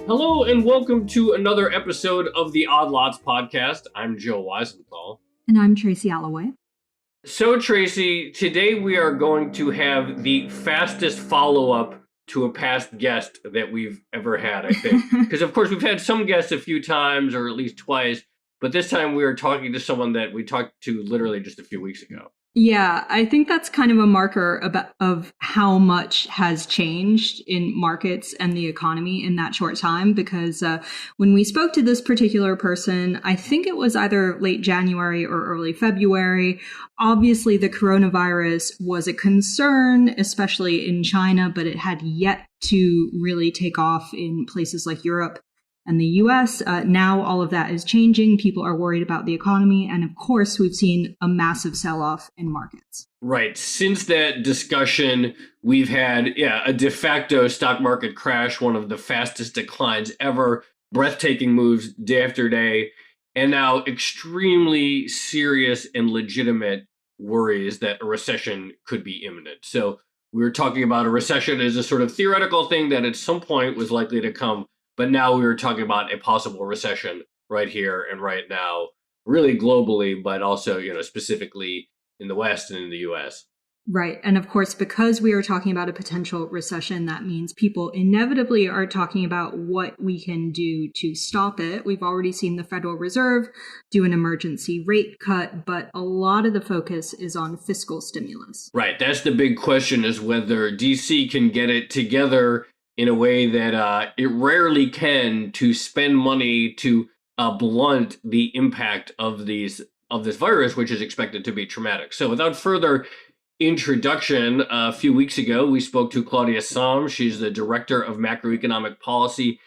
Hello and welcome to another episode of the Odd Lots podcast. I'm Joe Weisenthal. And I'm Tracy Alloway. So Tracy, today we are going to have the fastest follow-up to a past guest that we've ever had, I think. Because of course we've had some guests a few times or at least twice, but this time we are talking to someone that we talked to literally just a few weeks ago. Yeah, I think that's kind of a marker of how much has changed in markets and the economy in that short time. Because when we spoke to this particular person, I think it was either late January or early February. Obviously, the coronavirus was a concern, especially in China, but it had yet to really take off in places like Europe and the US. Now all of that is changing. People are worried about the economy. And of course, we've seen a massive sell-off in markets. Right. Since that discussion, we've had, a de facto stock market crash, one of the fastest declines ever, breathtaking moves day after day, and now extremely serious and legitimate worries that a recession could be imminent. So we were talking about a recession as a sort of theoretical thing that at some point was likely to come. But now we were talking about a possible recession right here and right now, really globally, but also, specifically in the West and in the US. Right. And of course, because we are talking about a potential recession, that means people inevitably are talking about what we can do to stop it. We've already seen the Federal Reserve do an emergency rate cut, but a lot of the focus is on fiscal stimulus. Right. That's the big question, is whether DC can get it together in a way that it rarely can, to spend money to blunt the impact of this virus, which is expected to be traumatic. So without further introduction, a few weeks ago, we spoke to Claudia Sahm. She's the director of Macroeconomic Policy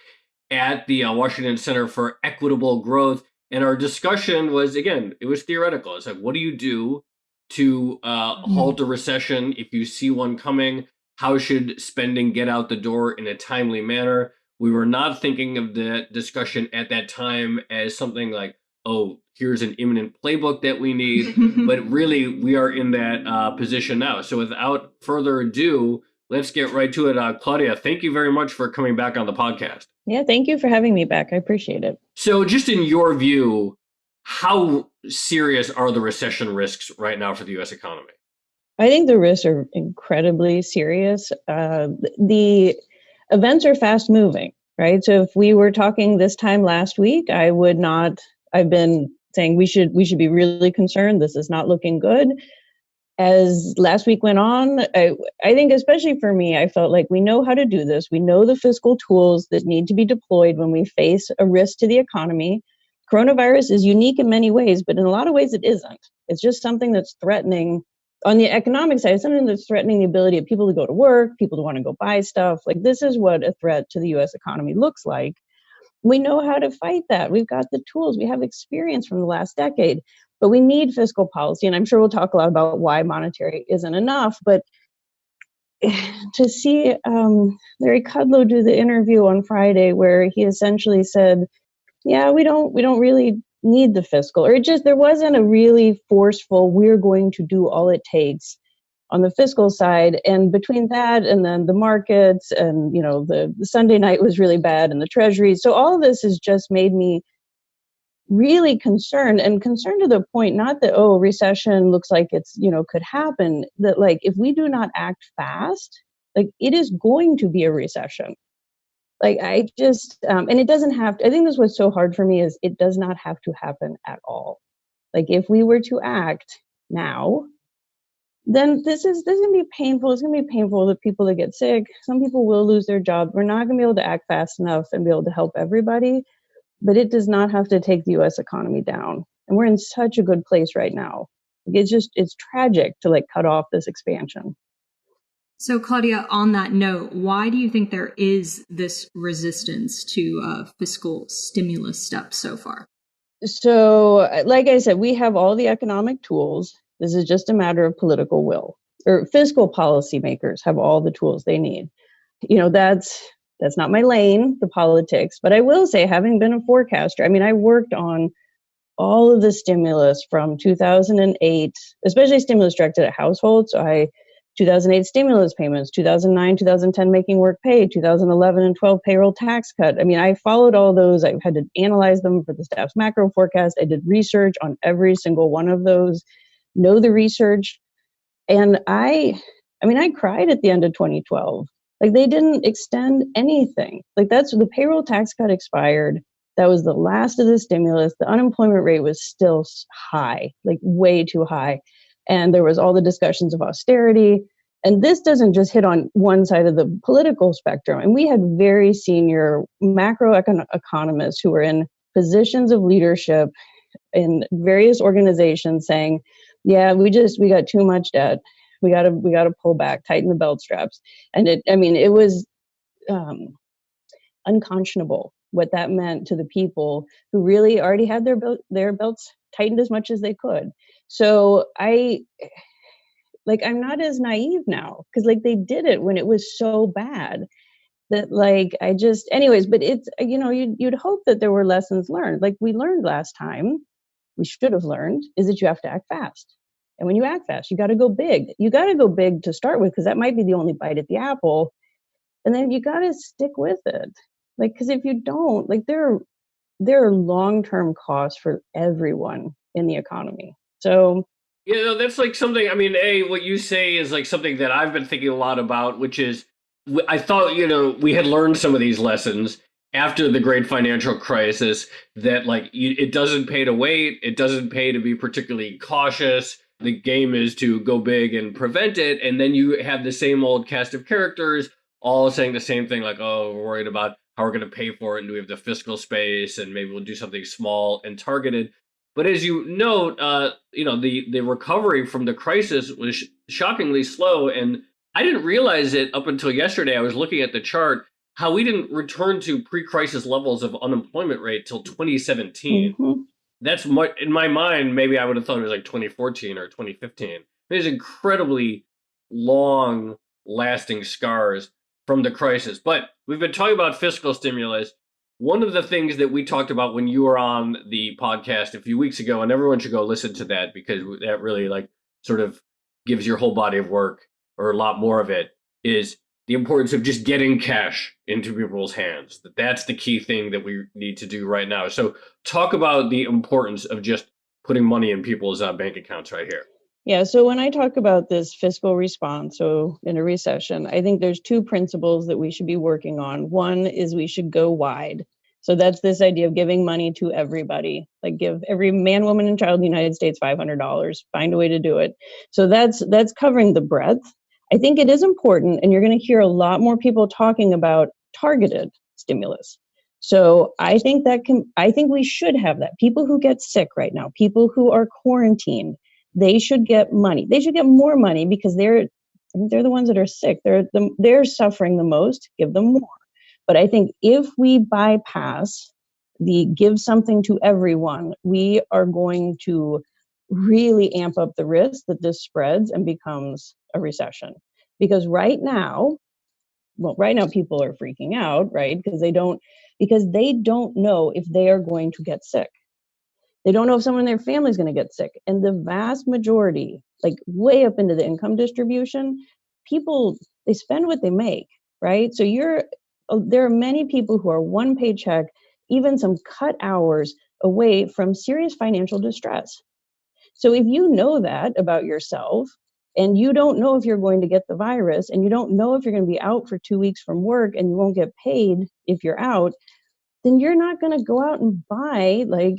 at the Washington Center for Equitable Growth. And our discussion was, again, it was theoretical. It's like, what do you do to halt a recession if you see one coming? How should spending get out the door in a timely manner? We were not thinking of the discussion at that time as something like, oh, here's an imminent playbook that we need. But really, we are in that position now. So without further ado, let's get right to it. Claudia, thank you very much for coming back on the podcast. Yeah, thank you for having me back. I appreciate it. So just in your view, how serious are the recession risks right now for the U.S. economy? I think the risks are incredibly serious. The events are fast moving, right? So if we were talking this time last week, I've been saying we should be really concerned. This is not looking good. As last week went on, I think especially for me, I felt like we know how to do this. We know the fiscal tools that need to be deployed when we face a risk to the economy. Coronavirus is unique in many ways, but in a lot of ways it isn't. It's just something that's threatening. On the economic side, it's something that's threatening the ability of people to go to work, people to want to go buy stuff. Like, this is what a threat to the U.S. economy looks like. We know how to fight that. We've got the tools. We have experience from the last decade, but we need fiscal policy. And I'm sure we'll talk a lot about why monetary isn't enough. But to see Larry Kudlow do the interview on Friday where he essentially said, yeah, we don't really need the fiscal, or there wasn't a really forceful, we're going to do all it takes on the fiscal side. And between that and then the markets and, the Sunday night was really bad and the Treasury. So all of this has just made me really concerned to the point, not that, recession looks like it's, could happen, that like, if we do not act fast, like it is going to be a recession. Like, I just, and it doesn't have to, I think this was so hard for me, is it does not have to happen at all. Like, if we were to act now, then this is going to be painful. It's going to be painful to people that get sick. Some people will lose their job. We're not going to be able to act fast enough and be able to help everybody, but it does not have to take the U.S. economy down. And we're in such a good place right now. Like, it's tragic to like cut off this expansion. So, Claudia, on that note, why do you think there is this resistance to fiscal stimulus steps so far? So, like I said, we have all the economic tools. This is just a matter of political will, or fiscal policymakers have all the tools they need. That's not my lane, the politics, but I will say, having been a forecaster, I worked on all of the stimulus from 2008, especially stimulus directed at households. So 2008 stimulus payments, 2009, 2010 making work pay, 2011 and 12 payroll tax cut. I mean, I followed all those. I had to analyze them for the staff's macro forecast. I did research on every single one of those, know the research. And I cried at the end of 2012. Like, they didn't extend anything. Like, that's the payroll tax cut expired. That was the last of the stimulus. The unemployment rate was still high, like way too high. And there was all the discussions of austerity. And this doesn't just hit on one side of the political spectrum. And we had very senior macroeconomists who were in positions of leadership in various organizations saying, yeah, we got too much debt. We got to pull back, tighten the belt straps. And it was unconscionable what that meant to the people who really already had their belts tightened as much as they could. So I'm not as naive now, because like they did it when it was so bad that anyways, but it's, you'd hope that there were lessons learned. Like we learned last time, we should have learned, is that you have to act fast. And when you act fast, you got to go big. You got to go big to start with, because that might be the only bite at the apple. And then you got to stick with it. Like, because if you don't, like there are long-term costs for everyone in the economy. So that's like something, what you say is like something that I've been thinking a lot about, which is I thought, we had learned some of these lessons after the great financial crisis, that like it doesn't pay to wait. It doesn't pay to be particularly cautious. The game is to go big and prevent it. And then you have the same old cast of characters all saying the same thing, like, oh, we're worried about how we're going to pay for it, and do we have the fiscal space, and maybe we'll do something small and targeted. But as you note, the recovery from the crisis was shockingly slow, and I didn't realize it up until yesterday. I was looking at the chart, how we didn't return to pre-crisis levels of unemployment rate till 2017. Mm-hmm. That's in my mind, maybe I would have thought it was like 2014 or 2015. There's incredibly long lasting scars from the crisis. But we've been talking about fiscal stimulus. One of the things that we talked about when you were on the podcast a few weeks ago, and everyone should go listen to that, because that really like sort of gives your whole body of work, or a lot more of it, is the importance of just getting cash into people's hands. That's the key thing that we need to do right now. So talk about the importance of just putting money in people's bank accounts right here. Yeah, so when I talk about this fiscal response, so in a recession, I think there's two principles that we should be working on. One is we should go wide. So that's this idea of giving money to everybody, like give every man, woman, and child in the United States $500, find a way to do it. So that's covering the breadth. I think it is important, and you're going to hear a lot more people talking about targeted stimulus. So I think we should have that. People who get sick right now, people who are quarantined, they should get money. They should get more money, because they're the ones that are sick. They're suffering the most. Give them more. But I think if we bypass the give something to everyone, we are going to really amp up the risk that this spreads and becomes a recession. Because right now people are freaking out, right? Because they don't know if they are going to get sick. They don't know if someone in their family is going to get sick. And the vast majority, like way up into the income distribution, people, they spend what they make, right? So there are many people who are one paycheck, even some cut hours away from serious financial distress. So if you know that about yourself, and you don't know if you're going to get the virus, and you don't know if you're going to be out for 2 weeks from work and you won't get paid if you're out, then you're not going to go out and buy like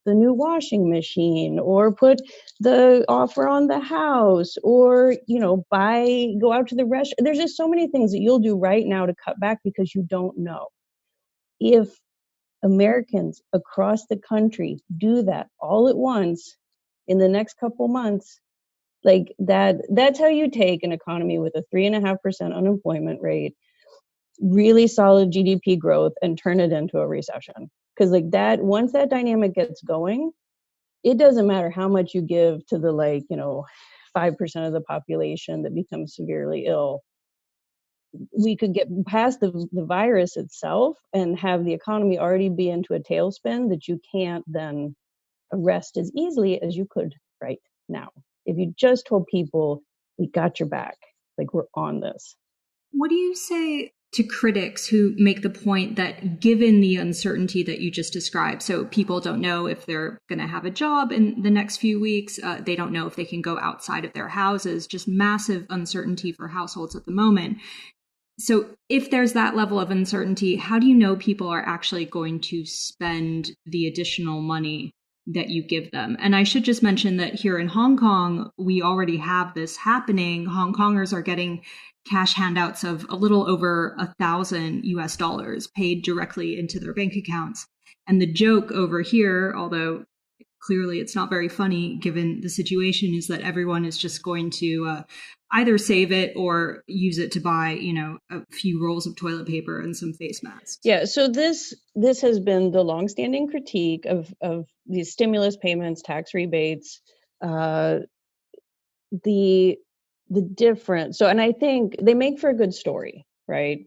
the new washing machine, or put the offer on the house, or go out to the restaurant. There's just so many things that you'll do right now to cut back, because you don't know. If Americans across the country do that all at once in the next couple months, like that's how you take an economy with a 3.5% unemployment rate, really solid GDP growth, and turn it into a recession. Because like that, once that dynamic gets going, it doesn't matter how much you give to the 5% of the population that becomes severely ill. We could get past the virus itself and have the economy already be into a tailspin that you can't then arrest as easily as you could right now. If you just told people, we got your back, Like, we're on this. What do you say to critics who make the point that given the uncertainty that you just described, so people don't know if they're going to have a job in the next few weeks, they don't know if they can go outside of their houses, just massive uncertainty for households at the moment. So if there's that level of uncertainty, how do you know people are actually going to spend the additional money that you give them? And I should just mention that here in Hong Kong, we already have this happening. Hong Kongers are getting cash handouts of a little over $1,000 paid directly into their bank accounts. And the joke over here, although clearly it's not very funny given the situation, is that everyone is just going to either save it or use it to buy, a few rolls of toilet paper and some face masks. Yeah, so this has been the longstanding critique of these stimulus payments, tax rebates, the difference. So, and I think they make for a good story, right?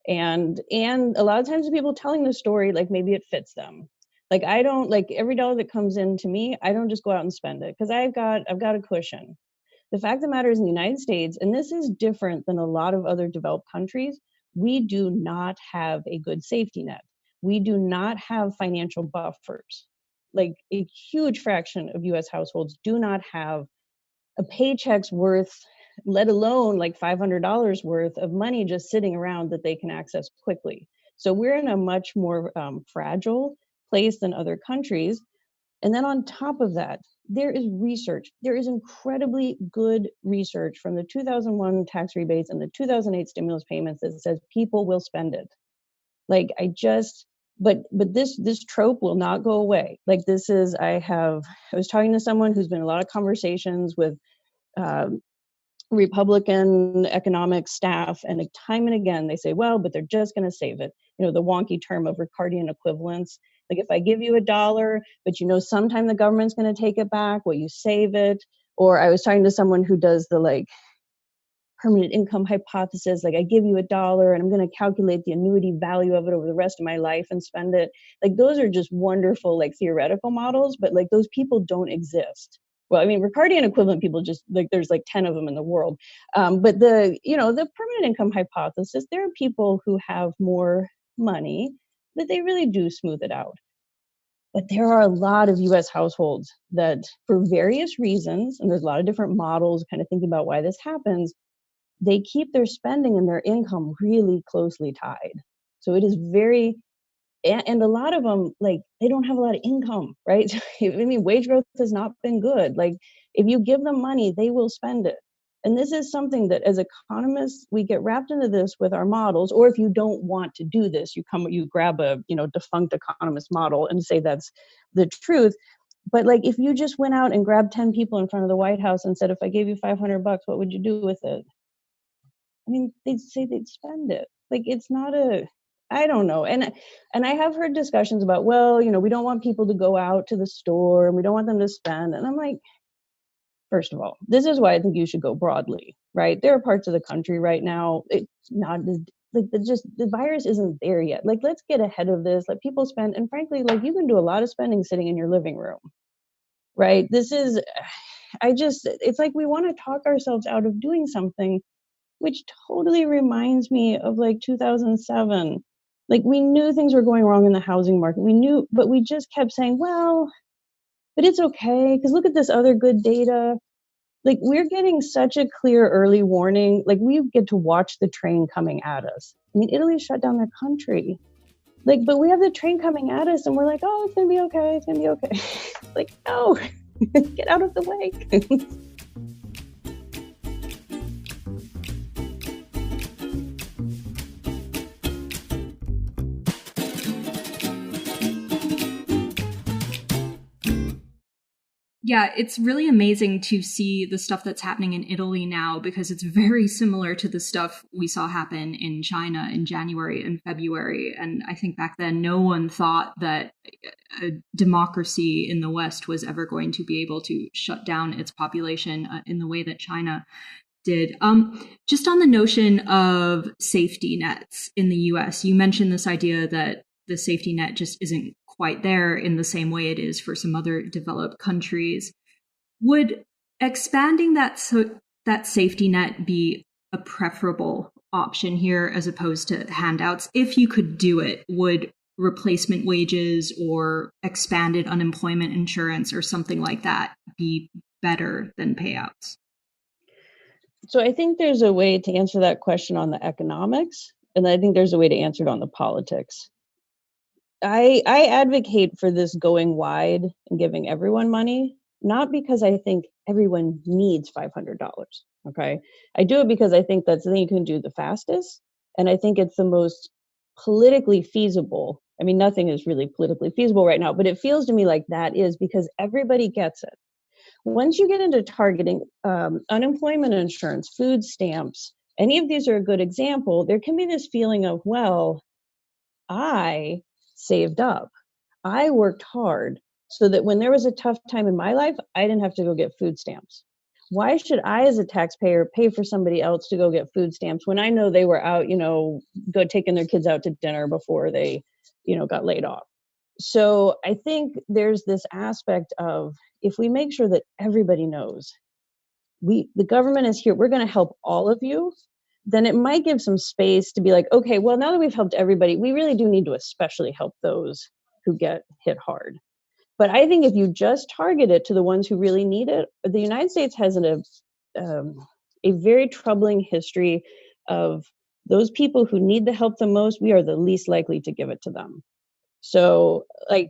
And a lot of times the people telling the story, like, maybe it fits them. Like, I don't, like, every dollar that comes in to me, I don't just go out and spend it because I've got a cushion. The fact of the matter is, in the United States, and this is different than a lot of other developed countries, we do not have a good safety net. We do not have financial buffers. Like, a huge fraction of US households do not have a paycheck's worth, let alone like $500 worth of money just sitting around that they can access quickly. So we're in a much more fragile place than other countries. And then on top of that, there is research. There is incredibly good research from the 2001 tax rebates and the 2008 stimulus payments that says people will spend it. Like, but this trope will not go away. Like, this is, I was talking to someone who's been in a lot of conversations with Republican economic staff, and time and again they say, well, but they're just going to save it. The wonky term of Ricardian equivalence. Like, if I give you $1, but sometime the government's going to take it back, will you save it? Or I was talking to someone who does the like permanent income hypothesis, like, I give you $1 and I'm going to calculate the annuity value of it over the rest of my life and spend it. Like, those are just wonderful, like, theoretical models, but like, those people don't exist. Well, I mean, Ricardian equivalent people, just like, there's like 10 of them in the world. But the permanent income hypothesis, there are people who have more money, but they really do smooth it out. But there are a lot of US households that, for various reasons, and there's a lot of different models kind of thinking about why this happens, they keep their spending and their income really closely tied. So it is and a lot of them, like, they don't have a lot of income, right? I mean, wage growth has not been good. Like, if you give them money, they will spend it. And this is something that, as economists, we get wrapped into this with our models. Or if you don't want to do this, you grab a defunct economist model and say that's the truth. But like, if you just went out and grabbed 10 people in front of the White House and said, if I gave you $500, what would you do with it? I mean, they'd say they'd spend it. Like, it's not I don't know. And I have heard discussions about, well, we don't want people to go out to the store and we don't want them to spend. And I'm like, first of all, this is why I think you should go broadly, right? There are parts of the country right now, it's not like the virus isn't there yet. Like, let's get ahead of this, let people spend. And frankly, like, you can do a lot of spending sitting in your living room, right? It's like we want to talk ourselves out of doing something, which totally reminds me of like 2007. Like, we knew things were going wrong in the housing market. We knew, but we just kept saying, well, but it's okay, because look at this other good data. Like, we're getting such a clear early warning. Like, we get to watch the train coming at us. I mean, Italy shut down their country. Like, but we have the train coming at us and we're like, oh, it's going to be okay. It's going to be okay. Like, no, get out of the way. Yeah, it's really amazing to see the stuff that's happening in Italy now, because it's very similar to the stuff we saw happen in China in January and February. And I think back then, no one thought that a democracy in the West was ever going to be able to shut down its population in the way that China did. Just on the notion of safety nets in the US, you mentioned this idea that the safety net just isn't quite there in the same way it is for some other developed countries. Would expanding that safety net be a preferable option here as opposed to handouts? If you could do it, would replacement wages or expanded unemployment insurance or something like that be better than payouts? So I think there's a way to answer that question on the economics, and I think there's a way to answer it on the politics. I advocate for this going wide and giving everyone money, not because I think everyone needs $500. Okay. I do it because I think that's the thing you can do the fastest. And I think it's the most politically feasible. I mean, nothing is really politically feasible right now, but it feels to me like that is because everybody gets it. Once you get into targeting unemployment insurance, food stamps, any of these are a good example, there can be this feeling of, well, I saved up. I worked hard so that when there was a tough time in my life, I didn't have to go get food stamps. Why should I, as a taxpayer, pay for somebody else to go get food stamps when I know they were out, go taking their kids out to dinner before they, got laid off? So I think there's this aspect of if we make sure that everybody knows the government is here, we're going to help all of you, then it might give some space to be like, okay, well, now that we've helped everybody, we really do need to especially help those who get hit hard. But I think if you just target it to the ones who really need it, the United States has a very troubling history of those people who need the help the most, we are the least likely to give it to them. So in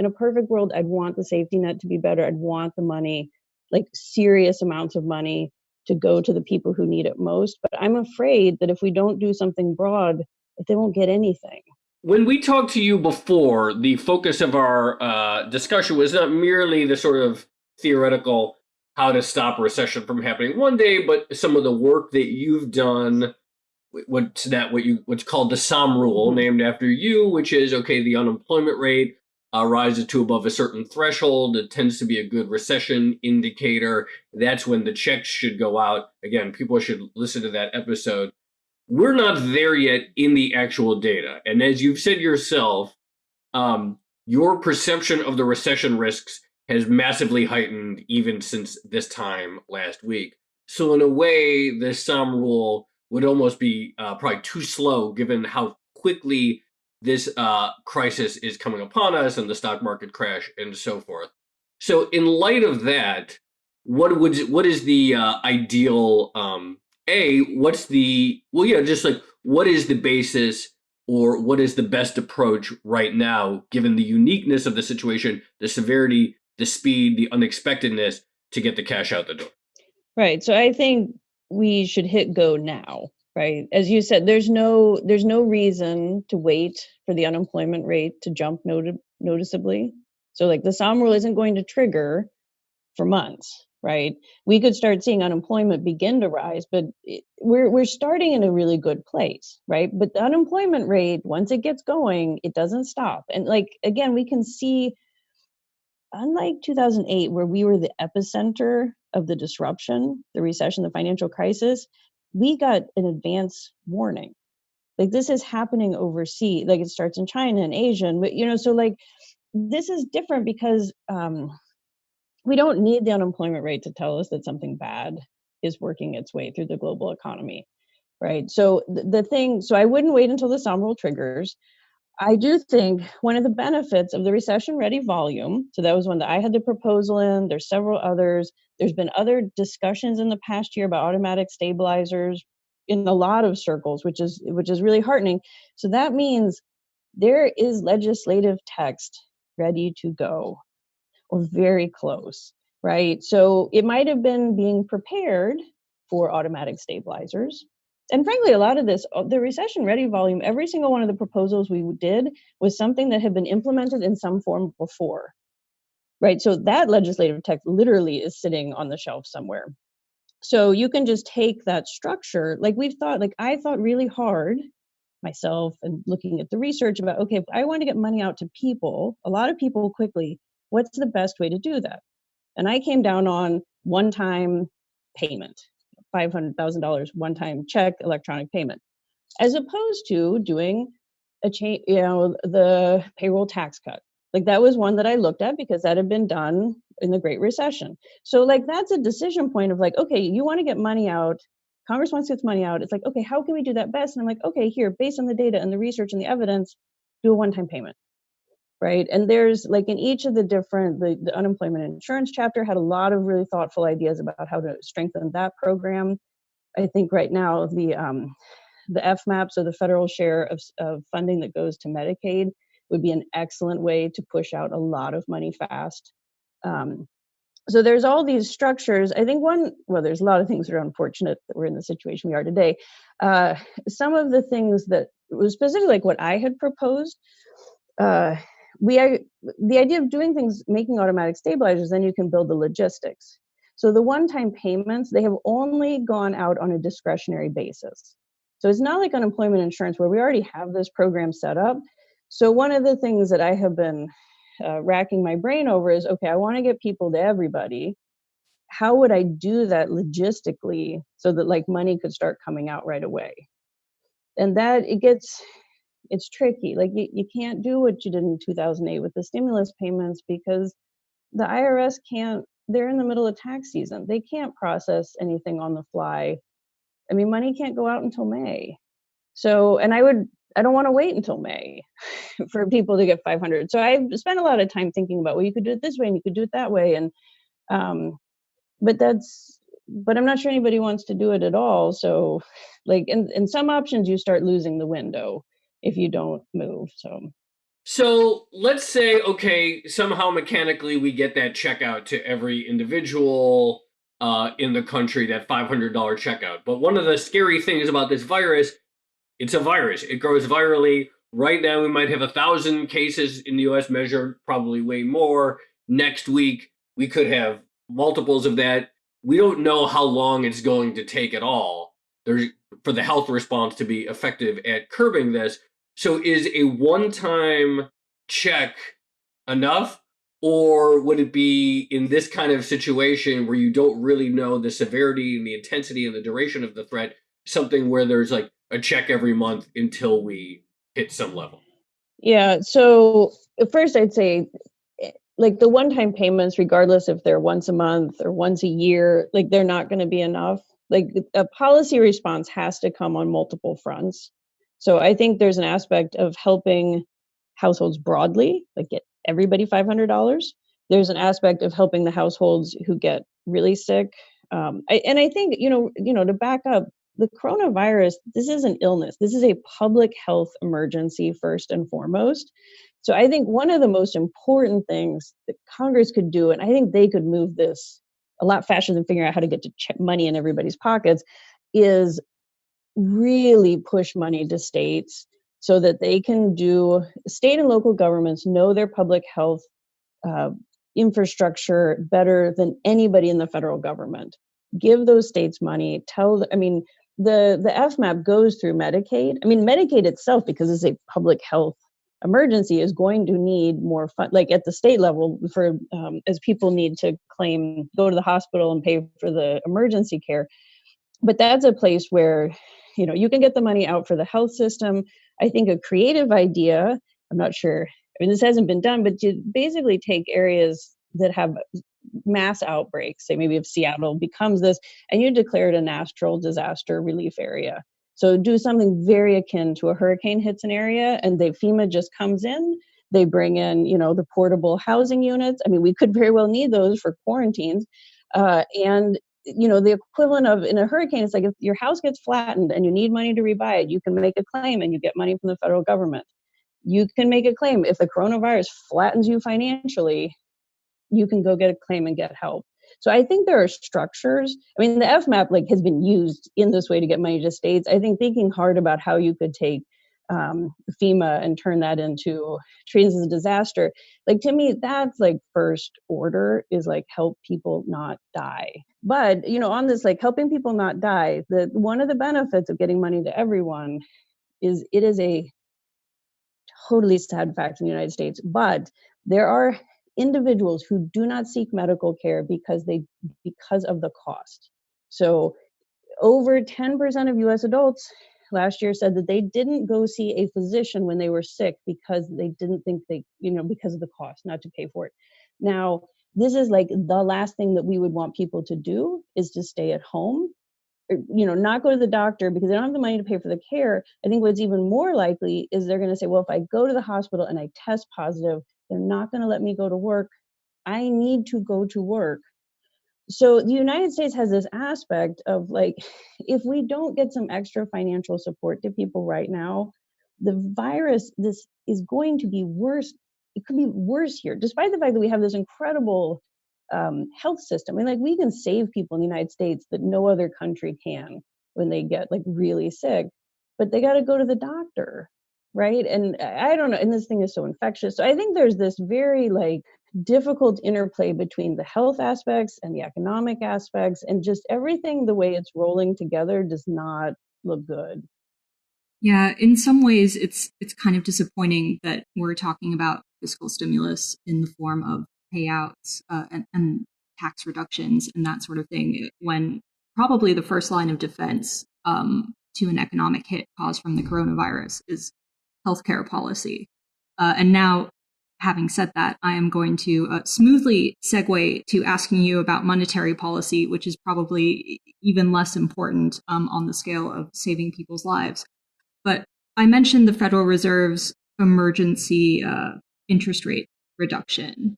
a perfect world, I'd want the safety net to be better. I'd want the money, like serious amounts of money, to go to the people who need it most. But I'm afraid that if we don't do something broad, that they won't get anything. When we talked to you before, the focus of our discussion was not merely the sort of theoretical how to stop recession from happening one day, but some of the work that you've done. What's called the Sahm rule, named after you, which is, okay, the unemployment rate rises to above a certain threshold. It tends to be a good recession indicator. That's when the checks should go out. Again, people should listen to that episode. We're not there yet in the actual data. And as you've said yourself, your perception of the recession risks has massively heightened even since this time last week. So in a way, the Sahm rule would almost be probably too slow given how quickly this crisis is coming upon us and the stock market crash and so forth. So in light of that, what is the ideal what is the basis or what is the best approach right now, given the uniqueness of the situation, the severity, the speed, the unexpectedness, to get the cash out the door? Right. So I think we should hit go now, right? As you said, there's no reason to wait for the unemployment rate to jump noticeably. So like the Sahm rule isn't going to trigger for months, right? We could start seeing unemployment begin to rise, but we're starting in a really good place, right? But the unemployment rate, once it gets going, it doesn't stop. And like, again, we can see, unlike 2008, where we were the epicenter of the disruption, the recession, the financial crisis, we got an advance warning. Like this is happening overseas, like it starts in China and Asia, but so like this is different because we don't need the unemployment rate to tell us that something bad is working its way through the global economy, right? So so I wouldn't wait until the Sahm rule triggers. I do think one of the benefits of the recession-ready volume, so that was one that I had the proposal in, there's several others, there's been other discussions in the past year about automatic stabilizers in a lot of circles, which is really heartening. So that means there is legislative text ready to go, or very close, right? So it might have been being prepared for automatic stabilizers. And frankly, a lot of this, the recession-ready volume, every single one of the proposals we did was something that had been implemented in some form before, right? So that legislative text literally is sitting on the shelf somewhere. So you can just take that structure, like I thought really hard myself and looking at the research about, okay, if I want to get money out to people, a lot of people quickly, what's the best way to do that? And I came down on one-time payment, $500,000 one-time check, electronic payment, as opposed to doing the payroll tax cut. Like that was one that I looked at because that had been done in the Great Recession. So like, that's a decision point of like, okay, you want to get money out. Congress wants to get money out. It's like, okay, how can we do that best? And I'm like, okay, here, based on the data and the research and the evidence, do a one-time payment. Right. And there's like in each of the different, the unemployment insurance chapter had a lot of really thoughtful ideas about how to strengthen that program. I think right now the FMAP, so the federal share of funding that goes to Medicaid, would be an excellent way to push out a lot of money fast. So there's all these structures. I think there's a lot of things that are unfortunate that we're in the situation we are today. Some of the things that was specifically like what I had proposed, the idea of doing things, making automatic stabilizers, then you can build the logistics. So the one-time payments, they have only gone out on a discretionary basis. So it's not like unemployment insurance where we already have this program set up. So one of the things that I have been racking my brain over is, okay, I want to get people to everybody. How would I do that logistically so that like money could start coming out right away? And that it's tricky. Like you can't do what you did in 2008 with the stimulus payments because the IRS they're in the middle of tax season. They can't process anything on the fly. I mean, money can't go out until May. So, and I don't want to wait until May for people to get 500. So I spent a lot of time thinking about, well, you could do it this way and you could do it that way. And, but I'm not sure anybody wants to do it at all. So like, in some options, you start losing the window if you don't move. So let's say, okay, somehow mechanically we get that check out to every individual in the country, that $500 checkout. But one of the scary things about this virus, it's a virus. It grows virally. Right now, we might have 1,000 cases in the U.S. measured, probably way more. Next week, we could have multiples of that. We don't know how long it's going to take at all for the health response to be effective at curbing this. So is a one-time check enough? Or would it be in this kind of situation where you don't really know the severity and the intensity and the duration of the threat, something where there's like a check every month until we hit some level? Yeah. So first I'd say like the one-time payments, regardless if they're once a month or once a year, like they're not going to be enough. Like a policy response has to come on multiple fronts. So I think there's an aspect of helping households broadly, like get everybody $500. There's an aspect of helping the households who get really sick. I think, to back up, the coronavirus, this is an illness. This is a public health emergency first and foremost. So I think one of the most important things that Congress could do, and I think they could move this a lot faster than figuring out how to get to money in everybody's pockets, is really push money to states so that they can do, state and local governments know their public health infrastructure better than anybody in the federal government. Give those states money. The FMAP goes through Medicaid. I mean, Medicaid itself, because it's a public health emergency, is going to need more fund, like at the state level, for as people need to go to the hospital and pay for the emergency care. But that's a place where, you can get the money out for the health system. I think a creative idea, I'm not sure, this hasn't been done, but to basically take areas that have mass outbreaks, say maybe if Seattle becomes this, and you declare it a natural disaster relief area. So do something very akin to a hurricane hits an area and FEMA just comes in, they bring in, the portable housing units. I mean, we could very well need those for quarantines. And the equivalent of in a hurricane, it's like if your house gets flattened and you need money to rebuy it, you can make a claim and you get money from the federal government. You can make a claim if the coronavirus flattens you financially, you can go get a claim and get help. So I think there are structures. I mean, the FMAP has been used in this way to get money to states. I think thinking hard about how you could take FEMA and turn that into treat as a disaster. To me, that's first order is help people not die. But, on this, helping people not die, one of the benefits of getting money to everyone is it is a totally sad fact in the United States, but there are individuals who do not seek medical care because of the cost. So over 10% of US adults last year said that they didn't go see a physician when they were sick because they didn't think because of the cost, not to pay for it. Now, this is like the last thing that we would want people to do, is to stay at home, or, not go to the doctor because they don't have the money to pay for the care. I think what's even more likely is they're going to say, well, if I go to the hospital and I test positive, they're not going to let me go to work. I need to go to work. So the United States has this aspect of like, if we don't get some extra financial support to people right now, the virus, this is going to be worse. It could be worse here, despite the fact that we have this incredible health system. I mean, like, we can save people in the United States that no other country can when they get like really sick, but they got to go to the doctor, right? And I don't know. And this thing is so infectious. So I think there's this very like difficult interplay between the health aspects and the economic aspects, and just everything, the way it's rolling together does not look good. Yeah, in some ways, it's kind of disappointing that we're talking about fiscal stimulus in the form of payouts and tax reductions and that sort of thing, when probably the first line of defense to an economic hit caused from the coronavirus is healthcare policy. And now, having said that, I am going to smoothly segue to asking you about monetary policy, which is probably even less important on the scale of saving people's lives. But I mentioned the Federal Reserve's emergency interest rate reduction.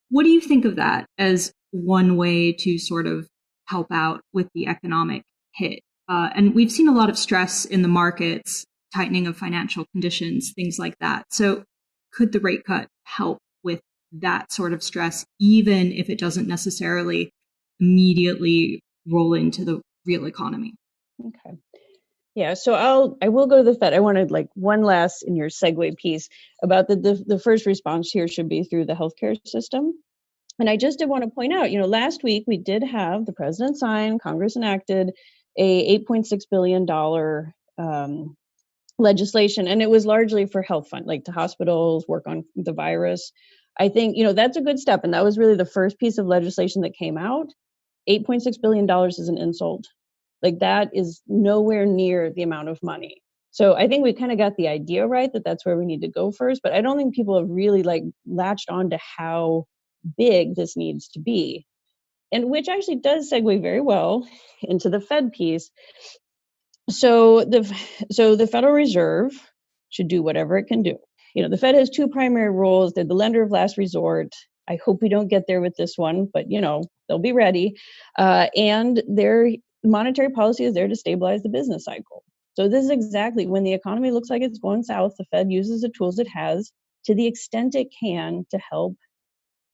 What do you think of that as one way to sort of help out with the economic hit? And we've seen a lot of stress in the markets, tightening of financial conditions, things like that. So could the rate cut help with that sort of stress, even if it doesn't necessarily immediately roll into the real economy? Okay. Yeah, so I will go to the Fed. I wanted like one last in your segue piece about the first response here should be through the healthcare system. And I just did want to point out, last week we did have the president sign, Congress enacted a $8.6 billion legislation, and it was largely for health fund, like to hospitals, work on the virus. I think, that's a good step. And that was really the first piece of legislation that came out. $8.6 billion is an insult. Like, that is nowhere near the amount of money. So I think we kind of got the idea right that that's where we need to go first, but I don't think people have really like latched on to how big this needs to be. And which actually does segue very well into the Fed piece. So the Federal Reserve should do whatever it can do. The Fed has two primary roles. They're the lender of last resort. I hope we don't get there with this one, but they'll be ready. And their monetary policy is there to stabilize the business cycle. So this is exactly when the economy looks like it's going south, the Fed uses the tools it has to the extent it can to help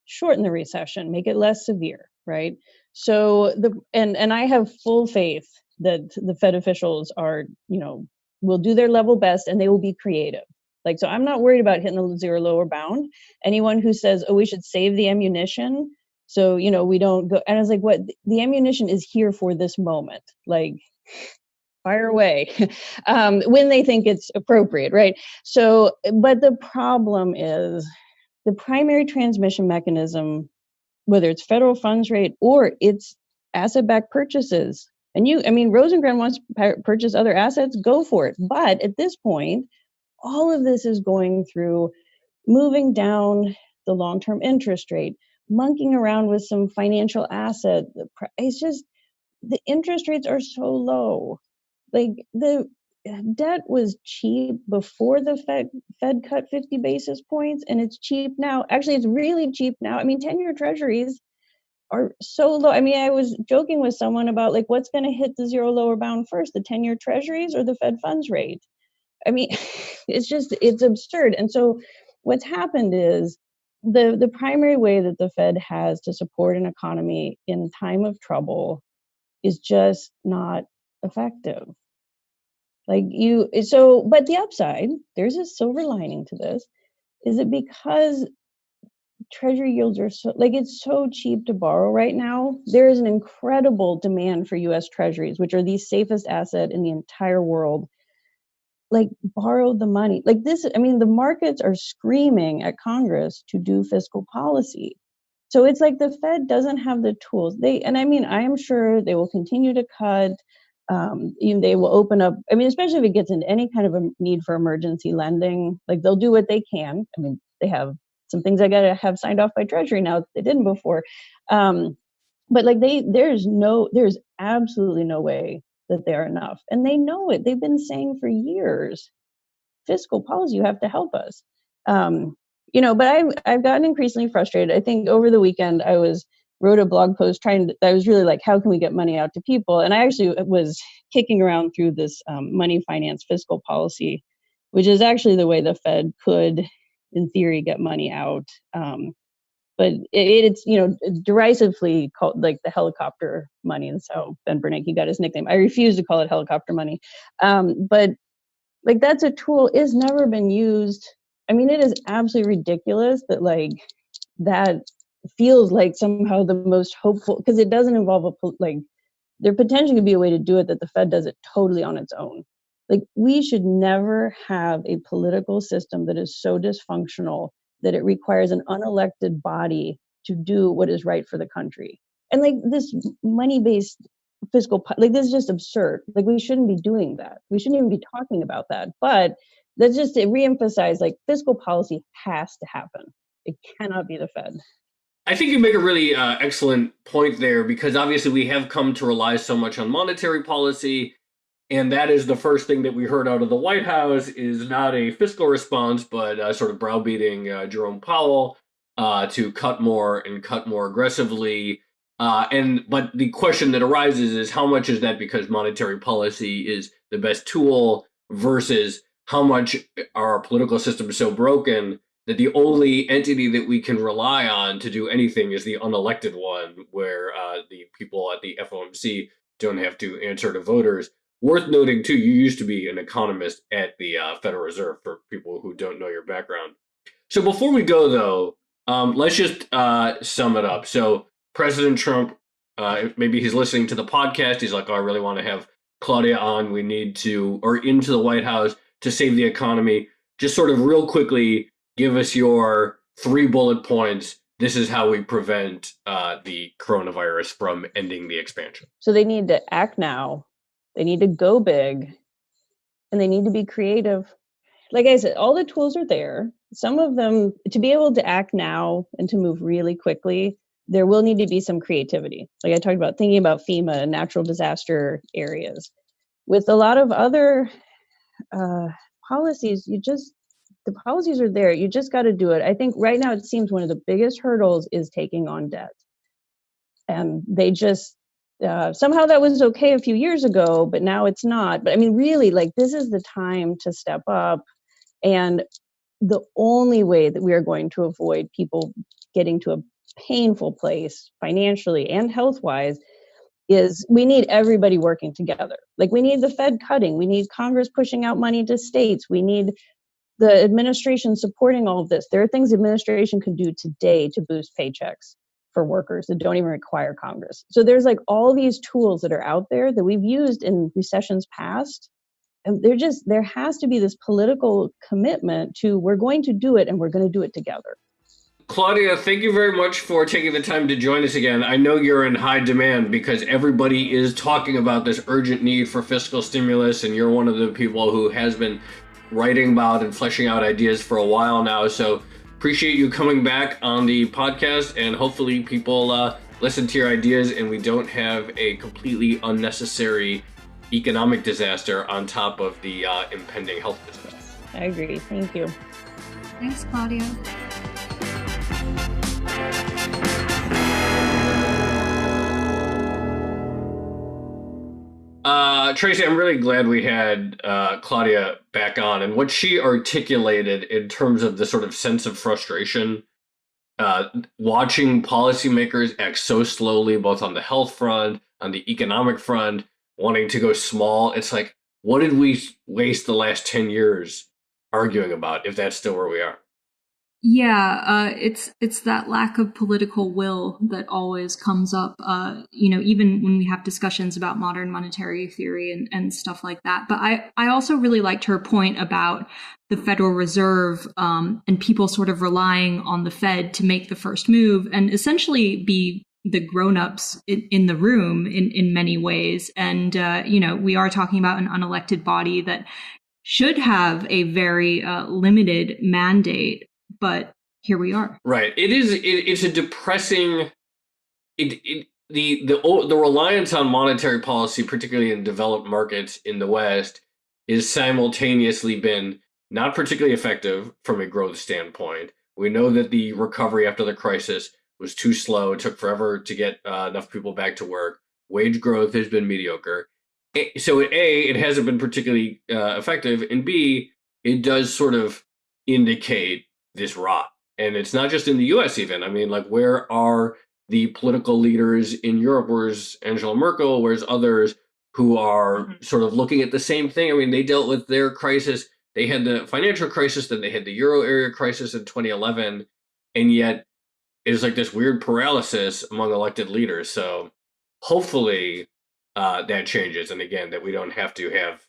shorten the recession, make it less severe, right? So and I have full faith that the Fed officials are, will do their level best, and they will be creative. Like, so I'm not worried about hitting the zero lower bound. Anyone who says, oh, we should save the ammunition, so, we don't go, and I was like, what? The ammunition is here for this moment. Like, fire away when they think it's appropriate, right? So, but the problem is the primary transmission mechanism, whether it's federal funds rate or it's asset-backed purchases. And Rosengren wants to purchase other assets, go for it. But at this point, all of this is going through moving down the long-term interest rate, monkeying around with some financial asset. It's just, the interest rates are so low. Like, the debt was cheap before the Fed cut 50 basis points, and it's cheap now. Actually, it's really cheap now. 10-year treasuries are so low. I was joking with someone about like, what's going to hit the zero lower bound first, the 10-year treasuries or the Fed funds rate? It's absurd. And so what's happened is the primary way that the Fed has to support an economy in time of trouble is just not effective. But the upside, there's a silver lining to this, is that because treasury yields are it's so cheap to borrow right now, there is an incredible demand for US treasuries, which are the safest asset in the entire world. Like, borrow the money. Like this, the markets are screaming at Congress to do fiscal policy. So it's like the Fed doesn't have the tools. I am sure they will continue to cut. They will open up, especially if it gets into any kind of a need for emergency lending, like they'll do what they can. They have some things I got to have signed off by Treasury now that they didn't before. But like there's absolutely no way that they're enough. And they know it. They've been saying for years, fiscal policy, you have to help us. But I've gotten increasingly frustrated. I think over the weekend I wrote a blog post I was really like, how can we get money out to people? And I actually was kicking around through this money finance fiscal policy, which is actually the way the Fed could, in theory, get money out. But it's derisively called like the helicopter money. And so Ben Bernanke got his nickname. I refuse to call it helicopter money. But like that's a tool is never been used. I mean, it is absolutely ridiculous that like that feels like somehow the most hopeful, because it doesn't involve there potentially could be a way to do it that the Fed does it totally on its own. Like we should never have a political system that is so dysfunctional that it requires an unelected body to do what is right for the country. And like this money-based fiscal, like this is just absurd. Like we shouldn't be doing that. We shouldn't even be talking about that. But that's just to reemphasize, like fiscal policy has to happen. It cannot be the Fed. I think you make a really excellent point there, because obviously we have come to rely so much on monetary policy. And that is the first thing that we heard out of the White House is not a fiscal response, but sort of browbeating Jerome Powell to cut more and cut more aggressively. But the question that arises is how much is that because monetary policy is the best tool versus how much our political system is so broken that the only entity that we can rely on to do anything is the unelected one, where the people at the FOMC don't have to answer to voters. Worth noting, too, you used to be an economist at the Federal Reserve, for people who don't know your background. So before we go, though, let's just sum it up. So President Trump, maybe he's listening to the podcast. He's like, oh, I really want to have Claudia on. We need to, or into the White House to save the economy. Just sort of real quickly, give us your 3 bullet points. This is how we prevent the coronavirus from ending the expansion. So they need to act now. They need to go big, and they need to be creative. Like I said, all the tools are there. Some of them, to be able to act now and to move really quickly, there will need to be some creativity. Like I talked about, thinking about FEMA and natural disaster areas. With a lot of other policies, the policies are there. You just got to do it. I think right now it seems one of the biggest hurdles is taking on debt. And they just, somehow that was okay a few years ago, but now it's not. But I mean, really, like this is the time to step up. And the only way that we are going to avoid people getting to a painful place financially and health-wise is we need everybody working together. Like we need the Fed cutting. We need Congress pushing out money to states. We need the administration supporting all of this. There are things the administration can do today to boost paychecks for workers that don't even require Congress. So there's like all these tools that are out there that we've used in recessions past. And there has to be this political commitment to, we're going to do it and we're going to do it together. Claudia, thank you very much for taking the time to join us again. I know you're in high demand because everybody is talking about this urgent need for fiscal stimulus, and you're one of the people who has been writing about and fleshing out ideas for a while now. So appreciate you coming back on the podcast, and hopefully people listen to your ideas and we don't have a completely unnecessary economic disaster on top of the impending health disaster. I agree. Thank you. Thanks, Claudia. Tracy, I'm really glad we had Claudia back on, and what she articulated in terms of the sort of sense of frustration, watching policymakers act so slowly, both on the health front, on the economic front, wanting to go small. It's like, what did we waste the last 10 years arguing about if that's still where we are? Yeah, it's that lack of political will that always comes up, even when we have discussions about modern monetary theory and stuff like that. But I also really liked her point about the Federal Reserve and people sort of relying on the Fed to make the first move and essentially be the grown-ups in the room in many ways. And, we are talking about an unelected body that should have a very limited mandate. But here we are. Right. It's a depressing. The reliance on monetary policy, particularly in developed markets in the West, is simultaneously been not particularly effective from a growth standpoint. We know that the recovery after the crisis was too slow. It took forever to get enough people back to work. Wage growth has been mediocre. So A, it hasn't been particularly effective, and B, it does sort of indicate this rot. And it's not just in the US even. I mean, like, where are the political leaders in Europe? Where's Angela Merkel? Where's others who are sort of looking at the same thing? I mean, they dealt with their crisis. They had the financial crisis, then they had the Euro area crisis in 2011. And yet it's like this weird paralysis among elected leaders. So hopefully that changes. And again, that we don't have to have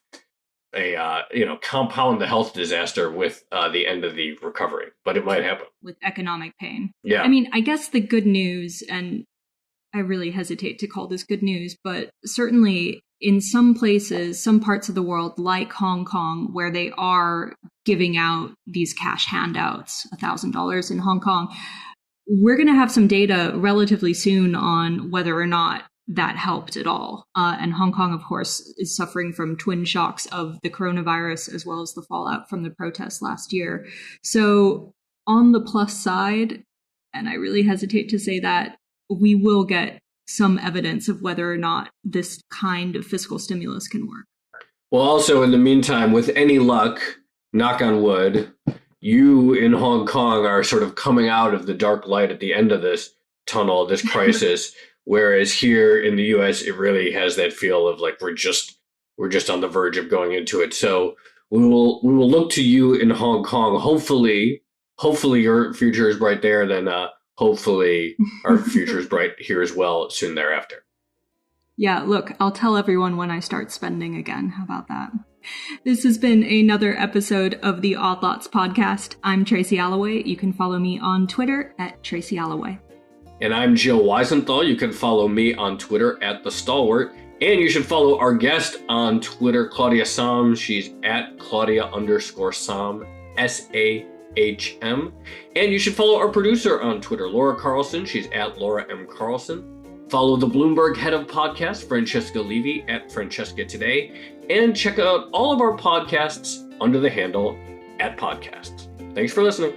a compound the health disaster with the end of the recovery, but it might happen with economic pain. Yeah. I mean, I guess the good news, and I really hesitate to call this good news, but certainly in some places, some parts of the world, like Hong Kong, where they are giving out these cash handouts, $1,000 in Hong Kong, we're going to have some data relatively soon on whether or not that helped at all. And Hong Kong, of course, is suffering from twin shocks of the coronavirus as well as the fallout from the protests last year. So on the plus side, and I really hesitate to say that, we will get some evidence of whether or not this kind of fiscal stimulus can work. Well, also in the meantime, with any luck, knock on wood, you in Hong Kong are sort of coming out of the dark light at the end of this tunnel, this crisis. Whereas here in the U.S., it really has that feel of like we're just on the verge of going into it. So we will look to you in Hong Kong. Hopefully your future is bright there. Then hopefully our future is bright here as well soon thereafter. Yeah, look, I'll tell everyone when I start spending again. How about that? This has been another episode of the Odd Lots podcast. I'm Tracy Alloway. You can follow me on Twitter at Tracy Alloway. And I'm Joe Weisenthal. You can follow me on Twitter at The Stalwart. And you should follow our guest on Twitter, Claudia Sahm. She's at Claudia_Sahm, SAHM. And you should follow our producer on Twitter, Laura Carlson. She's at Laura M. Carlson. Follow the Bloomberg head of podcast, Francesca Levy, at Francesca Today. And check out all of our podcasts under the handle @podcasts. Thanks for listening.